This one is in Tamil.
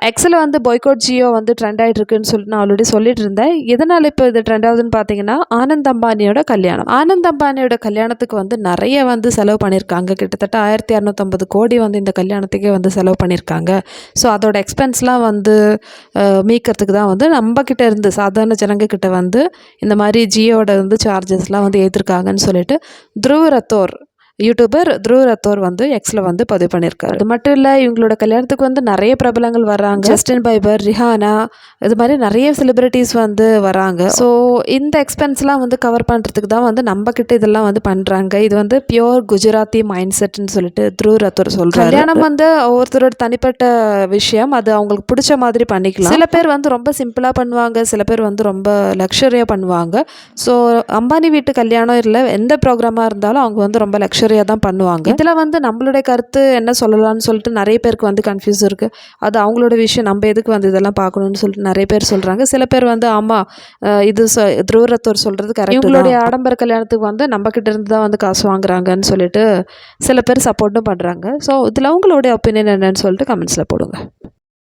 எக்ஸில் வந்து பாய்காட் ஜியோ வந்து ட்ரெண்ட் ஆகிட்டு இருக்குன்னு சொல்லிட்டு நான் ஆல்ரெடி சொல்லிட்டு இருந்தேன். எதனால் இப்போ இது ட்ரெண்ட் ஆகுதுன்னு பார்த்தீங்கன்னா, ஆனந்த் அம்பானியோட கல்யாணம். ஆனந்த் அம்பானியோட கல்யாணத்துக்கு வந்து நிறைய வந்து செலவு பண்ணியிருக்காங்க. கிட்டத்தட்ட 1250 கோடி வந்து இந்த கல்யாணத்துக்கே வந்து செலவு பண்ணியிருக்காங்க. ஸோ அதோட எக்ஸ்பென்ஸ்லாம் வந்து மீக்கிறதுக்கு தான் வந்து நம்மக்கிட்ட இருந்து சாதாரண ஜனங்கக்கிட்ட வந்து இந்த மாதிரி ஜியோட வந்து சார்ஜஸ்லாம் வந்து ஏற்றிருக்காங்கன்னு சொல்லிட்டு த்ருவ் ரத்தோர் யூடியூபர் த்ருவ் ரத்தோர் வந்து எக்ஸில் வந்து பதிவு பண்ணியிருக்காரு. அது மட்டும் இல்லை, இவங்களோட கல்யாணத்துக்கு வந்து நிறைய பிரபலங்கள் வராங்க. ஜஸ்டின் பைபர், ரிஹானா, இது மாதிரி நிறைய செலிபிரிட்டிஸ் வந்து வராங்க. ஸோ இந்த எக்ஸ்பென்ஸ்லாம் வந்து கவர் பண்ணுறதுக்கு தான் வந்து நம்மக்கிட்ட இதெல்லாம் வந்து பண்ணுறாங்க. இது வந்து பியோர் குஜராத்தி மைண்ட் செட்னு சொல்லிட்டு த்ருவ் ரத்தோர் சொல்கிறாரு. கல்யாணம் வந்து ஒவ்வொருத்தரோட தனிப்பட்ட விஷயம், அது அவங்களுக்கு பிடிச்ச மாதிரி பண்ணிக்கலாம். சில பேர் வந்து ரொம்ப சிம்பிளாக பண்ணுவாங்க, சில பேர் வந்து ரொம்ப லக்ஸரியாக பண்ணுவாங்க. ஸோ அம்பானி வீட்டு கல்யாணம் இல்லை, எந்த ப்ரோக்ராமாக இருந்தாலும் அவங்க வந்து ரொம்ப லக்ஸரியாக தான் பண்ணுவாங்க. இதில் வந்து நம்மளுடைய கருத்து என்ன சொல்லலாம்னு சொல்லிட்டு நிறைய பேருக்கு வந்து கன்ஃபியூஸ் இருக்குது. அது அவங்களோட விஷயம், நம்ம எதுக்கு வந்து இதெல்லாம் பார்க்கணும்னு சொல்லிட்டு நிறைய பேர் சொல்கிறாங்க. சில பேர் வந்து ஆமாம் இது த்ருவ் ரத்தோர் சொல்கிறது கரெக்ட், இவங்களுடைய ஆடம்பர கல்யாணத்துக்கு வந்து நம்மக்கிட்ட இருந்து தான் வந்து காசு வாங்குறாங்கன்னு சொல்லிட்டு சில பேர் சப்போர்ட்டும் பண்ணுறாங்க. ஸோ இதில் அவங்களுடைய ஒப்பீனியன் என்னன்னு சொல்லிட்டு கமெண்ட்ஸில் போடுங்க.